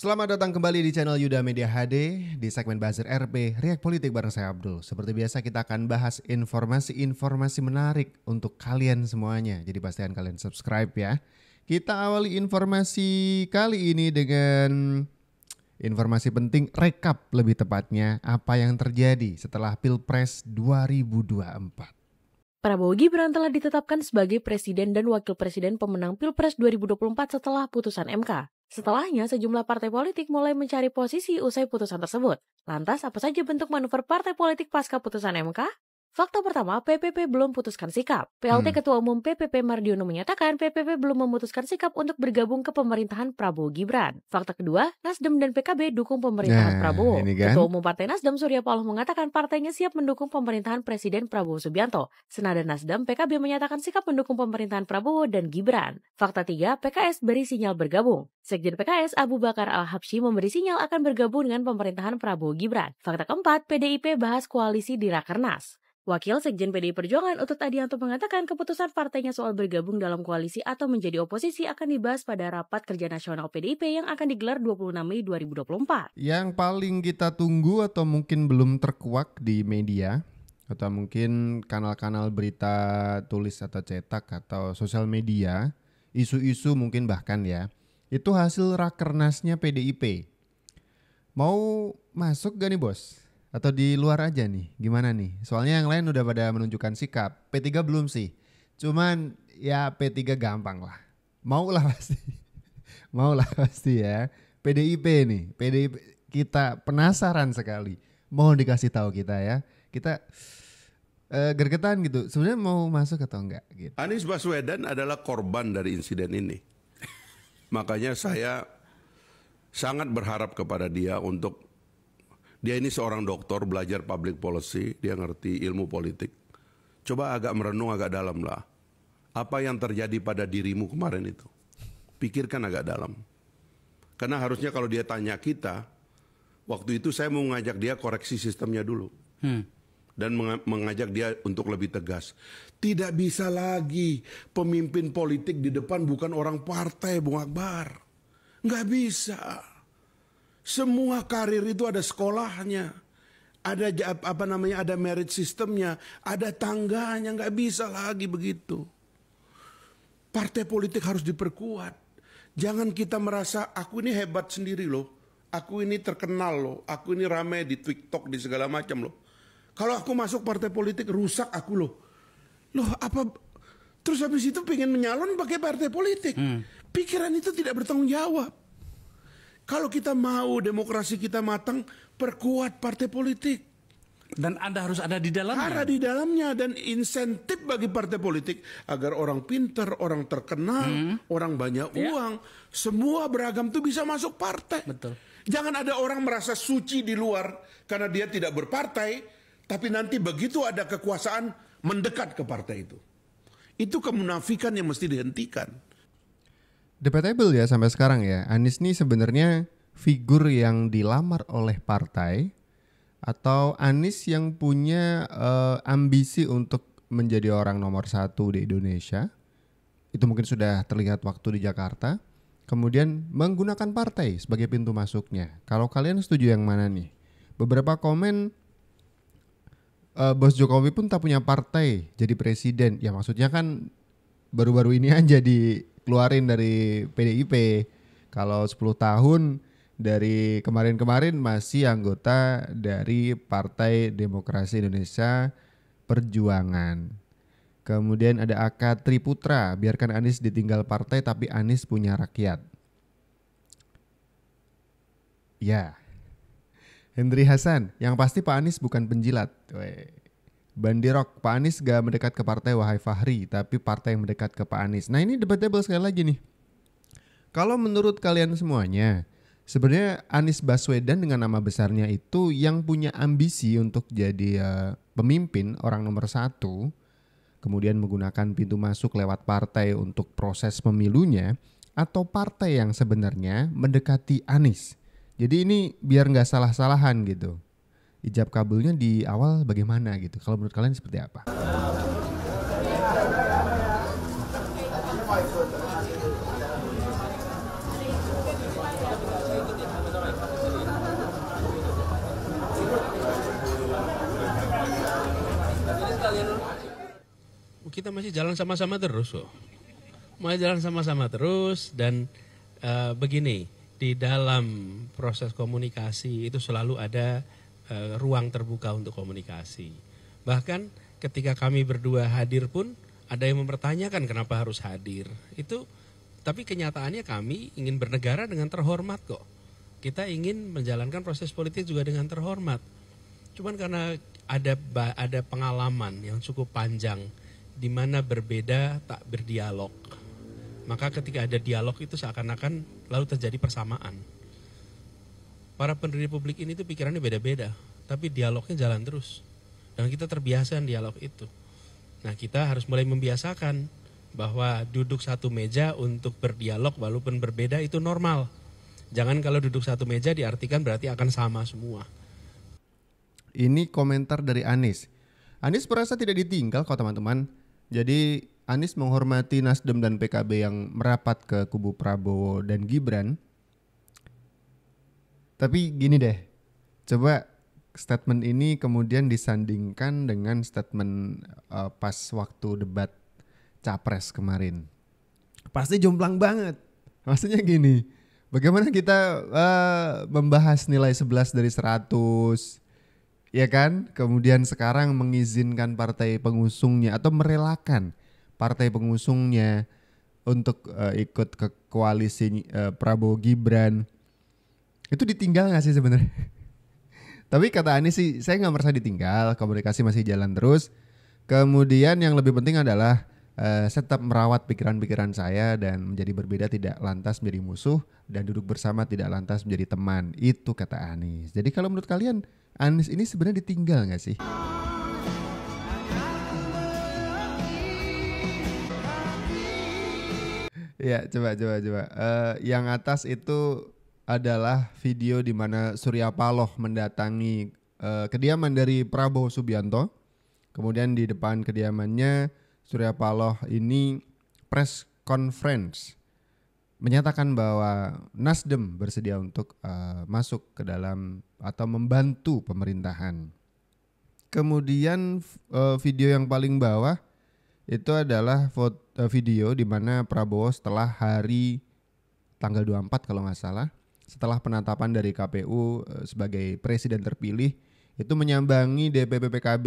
Selamat datang kembali di channel Yuda Media HD di segmen Buzzer RP React Politik bareng saya Abdul. Seperti biasa kita akan bahas informasi-informasi menarik untuk kalian semuanya. Jadi pastikan kalian subscribe ya. Kita awali informasi kali ini dengan informasi penting, rekap lebih tepatnya apa yang terjadi setelah Pilpres 2024. Prabowo Gibran telah ditetapkan sebagai presiden dan wakil presiden pemenang Pilpres 2024 setelah putusan MK. Setelahnya, sejumlah partai politik mulai mencari posisi usai putusan tersebut. Lantas, apa saja bentuk manuver partai politik pasca putusan MK? Fakta pertama, PPP belum putuskan sikap. PLT Ketua Umum PPP Mardiono menyatakan PPP belum memutuskan sikap untuk bergabung ke pemerintahan Prabowo Gibran. Fakta kedua, Nasdem dan PKB dukung pemerintahan Prabowo. Ketua Umum Partai Nasdem Surya Paloh mengatakan partainya siap mendukung pemerintahan Presiden Prabowo Subianto. Senada Nasdem, PKB menyatakan sikap mendukung pemerintahan Prabowo dan Gibran. Fakta 3, PKS beri sinyal bergabung. Sekjen PKS Abu Bakar Al-Habsyi memberi sinyal akan bergabung dengan pemerintahan Prabowo Gibran. Fakta keempat, PDIP bahas koalisi di Rakernas. Wakil Sekjen PDI Perjuangan Utut Adianto mengatakan keputusan partainya soal bergabung dalam koalisi atau menjadi oposisi akan dibahas pada rapat kerja nasional PDIP yang akan digelar 26 Mei 2024. Yang paling kita tunggu atau mungkin belum terkuak di media atau mungkin kanal-kanal berita tulis atau cetak atau sosial media, isu-isu mungkin bahkan ya, itu hasil rakernasnya PDIP. Mau masuk gak nih bos? Atau di luar aja nih, gimana nih? Soalnya yang lain udah pada menunjukkan sikap, P3 belum sih. Cuman ya P3 gampang lah. Mau lah pasti ya. PDIP nih, PDIP kita penasaran sekali. Mohon dikasih tahu kita ya. Kita gergetan gitu, sebenarnya mau masuk atau enggak gitu. Anies Baswedan adalah korban dari insiden ini. Makanya saya sangat berharap kepada dia untuk, dia ini seorang doktor, belajar public policy, dia ngerti ilmu politik. Coba agak merenung agak dalam lah. Apa yang terjadi pada dirimu kemarin itu? Pikirkan agak dalam. Karena harusnya kalau dia tanya kita, waktu itu saya mau ngajak dia koreksi sistemnya dulu. Dan mengajak dia untuk lebih tegas. Tidak bisa lagi pemimpin politik di depan bukan orang partai, Bung Akbar. Nggak bisa. Semua karir itu ada sekolahnya, ada ada merit sistemnya, ada tangganya, nggak bisa lagi begitu. Partai politik harus diperkuat. Jangan kita merasa aku ini hebat sendiri loh, aku ini terkenal loh, aku ini rame di TikTok di segala macam loh. Kalau aku masuk partai politik rusak aku loh. Loh apa? Terus habis itu pengen menyalon pakai partai politik. Pikiran itu tidak bertanggung jawab. Kalau kita mau demokrasi kita matang, perkuat partai politik. Dan Anda harus ada di dalamnya. Ada di dalamnya dan insentif bagi partai politik agar orang pinter, orang terkenal, orang banyak uang, semua beragam itu bisa masuk partai. Betul. Jangan ada orang merasa suci di luar karena dia tidak berpartai, tapi nanti begitu ada kekuasaan mendekat ke partai itu. Itu kemunafikan yang mesti dihentikan. Debatable ya sampai sekarang ya. Anies nih sebenarnya figur yang dilamar oleh partai atau Anies yang punya ambisi untuk menjadi orang nomor 1 di Indonesia. Itu mungkin sudah terlihat waktu di Jakarta. Kemudian menggunakan partai sebagai pintu masuknya. Kalau kalian setuju yang mana nih? Beberapa komen Bos Jokowi pun tak punya partai jadi presiden. Ya maksudnya kan baru-baru ini aja dikeluarin dari PDIP. Kalau 10 tahun dari kemarin-kemarin masih anggota dari Partai Demokrasi Indonesia Perjuangan. Kemudian ada Aka Triputra, biarkan Anies ditinggal partai tapi Anies punya rakyat. Ya. Hendri Hasan, yang pasti Pak Anies bukan penjilat. Bandirok, Pak Anies gak mendekat ke partai wahai Fahri, tapi partai yang mendekat ke Pak Anies. Nah ini debatable sekali lagi nih. Kalau menurut kalian semuanya, sebenarnya Anies Baswedan dengan nama besarnya itu yang punya ambisi untuk jadi pemimpin orang nomor 1, kemudian menggunakan pintu masuk lewat partai untuk proses pemilunya, atau partai yang sebenarnya mendekati Anies. Jadi ini biar gak salah-salahan gitu. Ijab kabulnya di awal bagaimana gitu. Kalau menurut kalian seperti apa? kita masih jalan sama-sama terus kok. Masih jalan sama-sama terus dan begini, di dalam proses komunikasi itu selalu ada ruang terbuka untuk komunikasi. Bahkan ketika kami berdua hadir pun ada yang mempertanyakan kenapa harus hadir. Tapi kenyataannya kami ingin bernegara dengan terhormat kok. Kita ingin menjalankan proses politik juga dengan terhormat. Cuman karena ada pengalaman yang cukup panjang di mana berbeda tak berdialog. Maka ketika ada dialog itu seakan-akan lalu terjadi persamaan. Para pendiri publik ini tuh pikirannya beda-beda, tapi dialognya jalan terus. Dan kita terbiasa dialog itu. Nah, kita harus mulai membiasakan bahwa duduk satu meja untuk berdialog walaupun berbeda itu normal. Jangan kalau duduk satu meja diartikan berarti akan sama semua. Ini komentar dari Anies. Anies merasa tidak ditinggal kok teman-teman. Jadi Anies menghormati Nasdem dan PKB yang merapat ke kubu Prabowo dan Gibran. Tapi gini deh, coba statement ini kemudian disandingkan dengan statement pas waktu debat Capres kemarin. Pasti jomplang banget. Maksudnya gini, bagaimana kita membahas nilai 11 dari 100, ya kan? Kemudian sekarang mengizinkan partai pengusungnya atau merelakan partai pengusungnya untuk ikut ke koalisi Prabowo Gibran. Itu ditinggal gak sih sebenarnya? Tapi kata Anies sih, saya gak merasa ditinggal, komunikasi masih jalan terus. Kemudian yang lebih penting adalah saya tetap merawat pikiran-pikiran saya dan menjadi berbeda tidak lantas menjadi musuh dan duduk bersama tidak lantas menjadi teman. Itu kata Anies. Jadi kalau menurut kalian Anies ini sebenarnya ditinggal gak sih? Ya coba. Yang atas itu adalah video di mana Surya Paloh mendatangi kediaman dari Prabowo Subianto. Kemudian di depan kediamannya Surya Paloh ini press conference menyatakan bahwa Nasdem bersedia untuk masuk ke dalam atau membantu pemerintahan. Kemudian video yang paling bawah itu adalah video di mana Prabowo setelah hari tanggal 24 kalau nggak salah, setelah penetapan dari KPU sebagai presiden terpilih, itu menyambangi DPP PKB.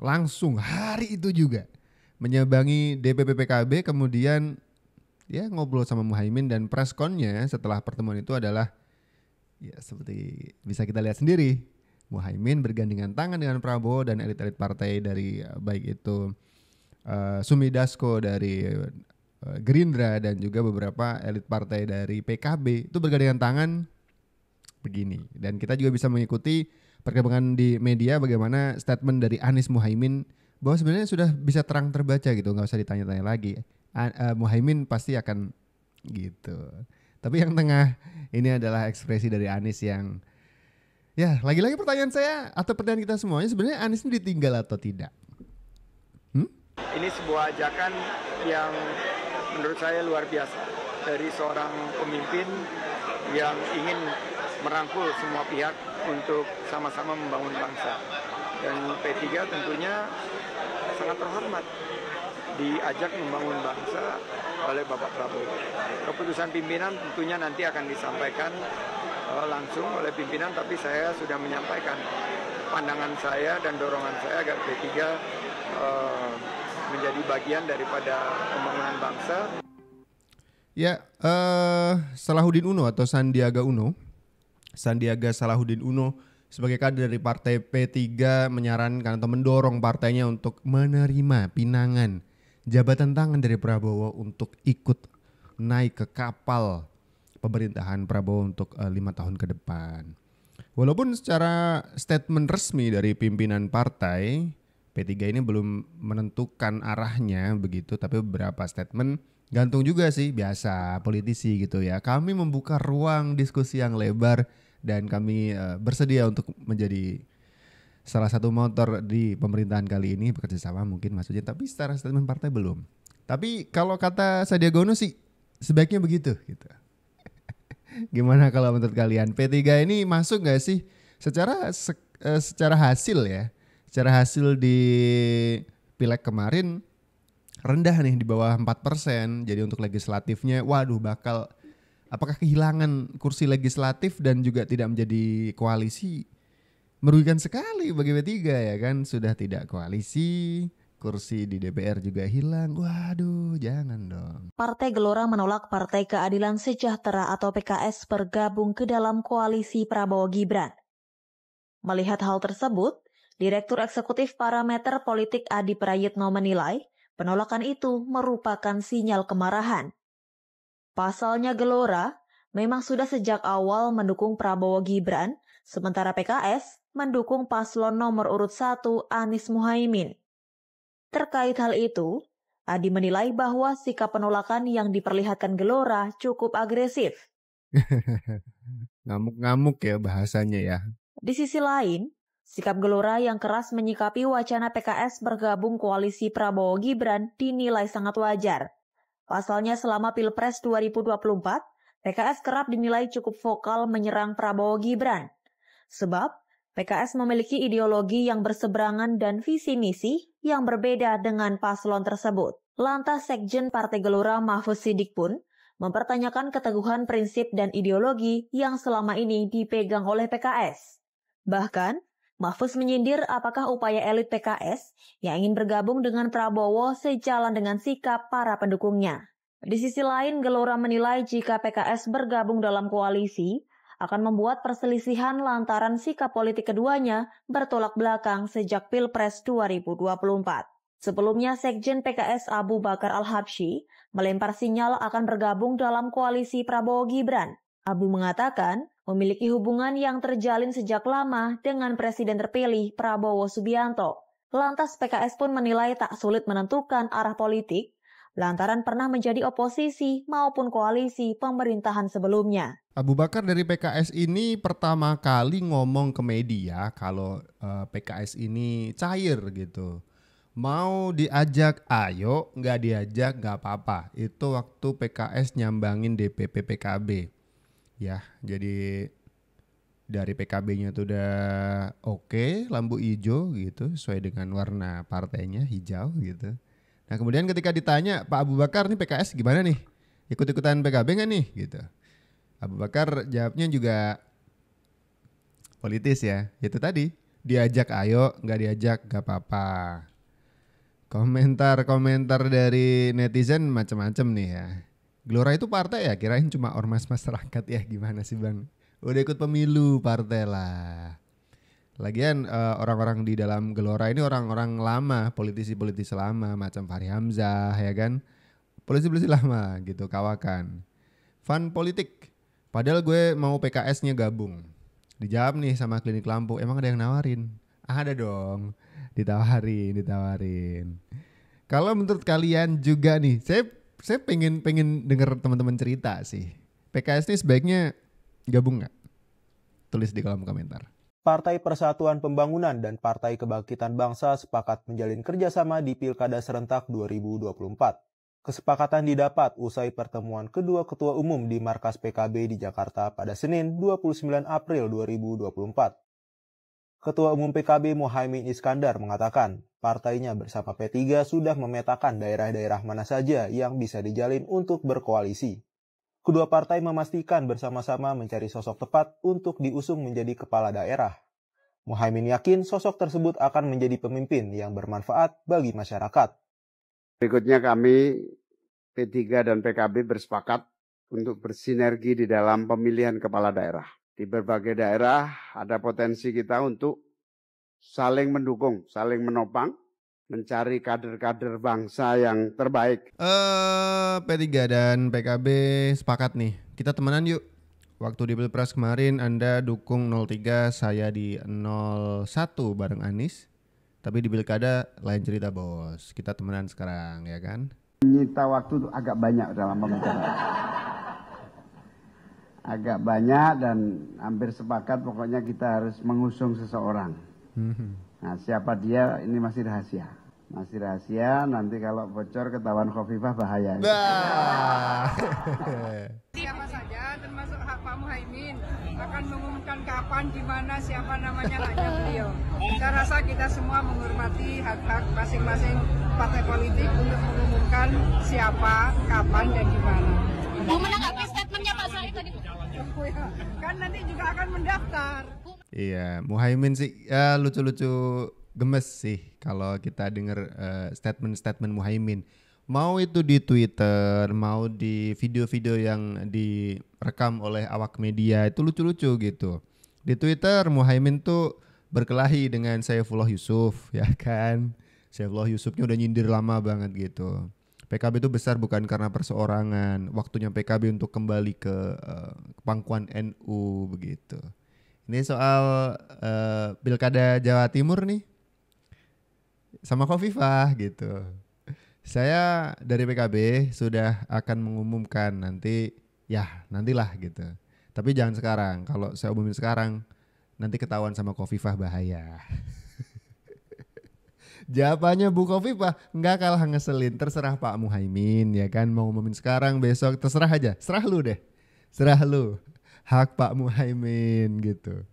Langsung hari itu juga menyambangi DPP PKB, kemudian ya ngobrol sama Muhaimin dan pressconnya setelah pertemuan itu adalah ya seperti bisa kita lihat sendiri. Muhaimin bergandengan tangan dengan Prabowo dan elit-elit partai dari baik itu Sumi Dasko dari Gerindra dan juga beberapa elit partai dari PKB itu bergandengan tangan begini. Dan kita juga bisa mengikuti perkembangan di media bagaimana statement dari Anies Muhaimin bahwa sebenarnya sudah bisa terang terbaca gitu, nggak usah ditanya-tanya lagi. Muhaimin pasti akan gitu. Tapi yang tengah ini adalah ekspresi dari Anies yang ya lagi-lagi pertanyaan saya atau pertanyaan kita semuanya, sebenarnya Anies ini ditinggal atau tidak? Ini sebuah ajakan yang menurut saya luar biasa dari seorang pemimpin yang ingin merangkul semua pihak untuk sama-sama membangun bangsa. Dan P3 tentunya sangat terhormat diajak membangun bangsa oleh Bapak Prabowo. Keputusan pimpinan tentunya nanti akan disampaikan langsung oleh pimpinan, tapi saya sudah menyampaikan pandangan saya dan dorongan saya agar P3 menjadi bagian daripada pembangunan bangsa. Ya, Salahuddin Uno atau Sandiaga Salahuddin Uno sebagai kader dari partai P3 menyarankan atau mendorong partainya untuk menerima pinangan jabatan tangan dari Prabowo untuk ikut naik ke kapal pemerintahan Prabowo untuk 5 tahun ke depan. Walaupun secara statement resmi dari pimpinan partai P3 ini belum menentukan arahnya begitu, tapi beberapa statement gantung juga sih, biasa politisi gitu ya. Kami membuka ruang diskusi yang lebar dan kami bersedia untuk menjadi salah satu motor di pemerintahan kali ini, bekerja sama mungkin maksudnya, tapi secara statement partai belum. Tapi kalau kata Sandiaga Uno sih sebaiknya begitu gitu. Gimana kalau menurut kalian P3 ini masuk gak sih secara hasil ya? Secara hasil di Pileg kemarin rendah nih di bawah 4%. Jadi untuk legislatifnya waduh apakah kehilangan kursi legislatif dan juga tidak menjadi koalisi merugikan sekali bagi P3 ya kan, sudah tidak koalisi, kursi di DPR juga hilang. Waduh, jangan dong. Partai Gelora menolak Partai Keadilan Sejahtera atau PKS bergabung ke dalam koalisi Prabowo Gibran. Melihat hal tersebut, Direktur Eksekutif Parameter Politik Adi Prayitno menilai penolakan itu merupakan sinyal kemarahan. Pasalnya Gelora memang sudah sejak awal mendukung Prabowo Gibran, sementara PKS mendukung paslon nomor urut 1 Anies Muhaimin. Terkait hal itu, Adi menilai bahwa sikap penolakan yang diperlihatkan Gelora cukup agresif. Ngamuk-ngamuk ya bahasanya ya. Di sisi lain, sikap Gelora yang keras menyikapi wacana PKS bergabung koalisi Prabowo Gibran dinilai sangat wajar. Pasalnya selama Pilpres 2024, PKS kerap dinilai cukup vokal menyerang Prabowo Gibran. Sebab PKS memiliki ideologi yang berseberangan dan visi misi yang berbeda dengan paslon tersebut. Lantas Sekjen Partai Gelora Mahfuz Siddiq pun mempertanyakan keteguhan prinsip dan ideologi yang selama ini dipegang oleh PKS. Bahkan, Mahfuz menyindir apakah upaya elit PKS yang ingin bergabung dengan Prabowo sejalan dengan sikap para pendukungnya. Di sisi lain, Gelora menilai jika PKS bergabung dalam koalisi akan membuat perselisihan lantaran sikap politik keduanya bertolak belakang sejak Pilpres 2024. Sebelumnya, Sekjen PKS Abu Bakar Al-Habsyi melempar sinyal akan bergabung dalam koalisi Prabowo Gibran. Abu mengatakan memiliki hubungan yang terjalin sejak lama dengan Presiden terpilih Prabowo Subianto. Lantas PKS pun menilai tak sulit menentukan arah politik lantaran pernah menjadi oposisi maupun koalisi pemerintahan sebelumnya. Abu Bakar dari PKS ini pertama kali ngomong ke media kalau PKS ini cair gitu. Mau diajak ayo, nggak diajak nggak apa-apa. Itu waktu PKS nyambangin DPP PKB. Ya, jadi dari PKB-nya tuh udah oke, lampu hijau gitu, sesuai dengan warna partainya hijau gitu. Nah kemudian ketika ditanya Pak Abu Bakar nih PKS gimana nih? Ikut-ikutan PKB nggak nih? Gitu. Abu Bakar jawabnya juga politis ya. Itu tadi diajak ayo, nggak diajak nggak apa-apa. Komentar-komentar dari netizen macam-macam nih ya. Gelora itu partai ya? Kirain cuma ormas masyarakat ya, gimana sih bang? Udah ikut pemilu partai lah. Lagian orang-orang di dalam Gelora ini orang-orang lama, politisi-politisi lama macam Fahri Hamzah ya kan, politisi-politisi lama gitu, kawakan. Fun politik. Padahal gue mau PKS-nya gabung. Dijawab nih sama Klinik Lampu, emang ada yang nawarin? Ada dong, ditawarin. Kalau menurut kalian juga nih, saya pengen denger teman-teman cerita sih. PKS ini sebaiknya gabung nggak? Tulis di kolom komentar. Partai Persatuan Pembangunan dan Partai Kebangkitan Bangsa sepakat menjalin kerjasama di Pilkada Serentak 2024. Kesepakatan didapat usai pertemuan kedua ketua umum di markas PKB di Jakarta pada Senin 29 April 2024. Ketua Umum PKB Muhaimin Iskandar mengatakan, partainya bersama P3 sudah memetakan daerah-daerah mana saja yang bisa dijalin untuk berkoalisi. Kedua partai memastikan bersama-sama mencari sosok tepat untuk diusung menjadi kepala daerah. Muhaimin yakin sosok tersebut akan menjadi pemimpin yang bermanfaat bagi masyarakat. Berikutnya kami P3 dan PKB bersepakat untuk bersinergi di dalam pemilihan kepala daerah. Di berbagai daerah ada potensi kita untuk saling mendukung, saling menopang, mencari kader-kader bangsa yang terbaik. P3 dan PKB sepakat nih, kita temenan yuk. Waktu di Pilpres kemarin Anda dukung 03, saya di 01 bareng Anies. Tapi di Pilkada lain cerita bos, kita temenan sekarang ya kan. Menyita waktu agak banyak dalam pembicaraan. Agak banyak dan hampir sepakat pokoknya kita harus mengusung seseorang. Nah siapa dia ini masih rahasia. Masih rahasia, nanti kalau bocor ketahuan Khofifah bahaya. Siapa saja termasuk Pak Muhaimin akan mengumumkan kapan, di mana, siapa namanya, hanya beliau. Saya rasa kita semua menghormati hak-hak masing-masing partai politik untuk mengumumkan siapa, kapan, dan di mana. Bu, menanggapi statementnya Pak Said tadi, Bu? Kan nanti juga akan mendaftar. Iya, Muhaimin sih ya lucu-lucu gemes sih kalau kita dengar statement-statement Muhaimin. Mau itu di Twitter, mau di video-video yang direkam oleh awak media, itu lucu-lucu gitu. Di Twitter Muhaimin tuh berkelahi dengan Saifullah Yusuf, ya kan. Saifullah Yusufnya udah nyindir lama banget gitu. PKB itu besar bukan karena perseorangan, waktunya PKB untuk kembali ke pangkuan NU begitu. Ini soal Pilkada Jawa Timur nih, sama Khofifah gitu. Saya dari PKB sudah akan mengumumkan nanti, ya nantilah gitu. Tapi jangan sekarang, kalau saya umumin sekarang nanti ketahuan sama Khofifah bahaya. Jawabannya Bu Khofifah nggak kalah ngeselin, terserah Pak Muhaimin ya kan, mau umumin sekarang besok terserah aja, serah lu deh, serah lu, hak Pak Muhaimin gitu.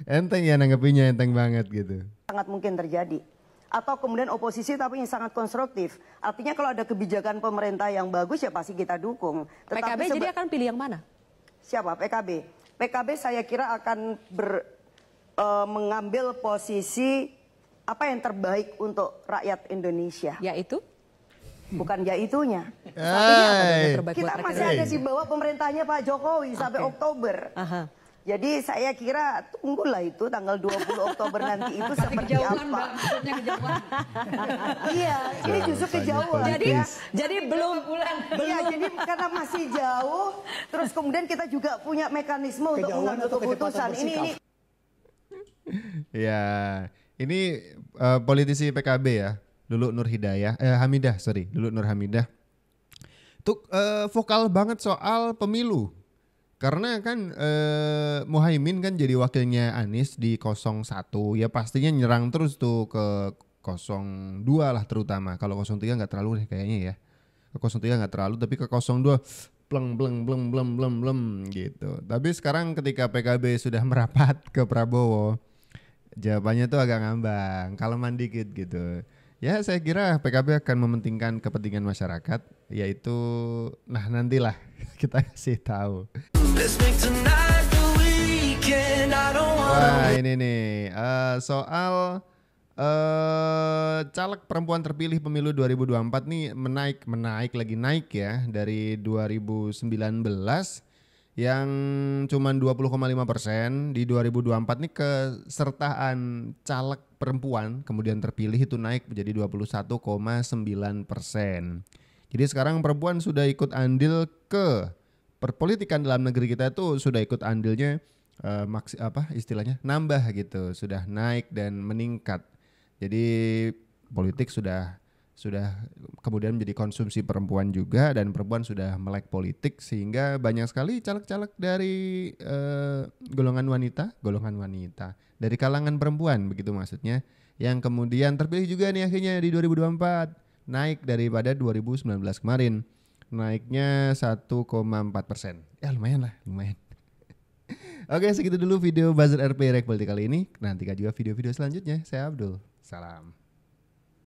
Enteng ya nanggepinnya, enteng banget gitu. Sangat mungkin terjadi. Atau kemudian oposisi tapi yang sangat konstruktif. Artinya kalau ada kebijakan pemerintah yang bagus ya pasti kita dukung. PKB jadi akan pilih yang mana? Siapa? PKB. PKB saya kira akan mengambil posisi apa yang terbaik untuk rakyat Indonesia. Yaitu? Bukan yaitunya. Kita masih ada di bawah pemerintahnya Pak Jokowi sampai Oktober. Jadi saya kira tunggulah itu tanggal 20 Oktober nanti itu seperti apa. Iya, ini justru kejauhan. Jadi belum pulang. Iya, jadi karena masih jauh, terus kemudian kita juga punya mekanisme untuk mengambil keputusan. Ini. Ya, ini politisi PKB ya, Lulu Nur Hidayah, Lulu Nur Hamidah. Tuh vokal banget soal pemilu. Karena kan Muhaimin kan jadi wakilnya Anies di 01, ya pastinya nyerang terus tuh ke 02 lah terutama. Kalau 03 nggak terlalu deh kayaknya ya. Ke 03 nggak terlalu, tapi ke 02 bleng gitu. Tapi sekarang ketika PKB sudah merapat ke Prabowo, jawabannya tuh agak ngambang, kaleman dikit gitu. Ya saya kira PKB akan mementingkan kepentingan masyarakat, yaitu nah nantilah kita kasih tahu. Wah ini nih soal caleg perempuan terpilih pemilu 2024 nih naik ya dari 2019 yang cuman 20,5%. Di 2024 nih kesertaan caleg perempuan kemudian terpilih itu naik menjadi 21,9%. Jadi sekarang perempuan sudah ikut andil ke perpolitikan dalam negeri kita itu, sudah ikut andilnya istilahnya nambah gitu, sudah naik dan meningkat. Jadi politik sudah kemudian menjadi konsumsi perempuan juga, dan perempuan sudah melek politik sehingga banyak sekali caleg-caleg dari golongan wanita dari kalangan perempuan begitu maksudnya, yang kemudian terpilih juga nih akhirnya di 2024, naik daripada 2019 kemarin, naiknya 1,4%. Ya lumayan. Oke, segitu dulu video Buzzer RP Rek Politik kali ini. Nantikan juga video-video selanjutnya. Saya Abdul. Salam.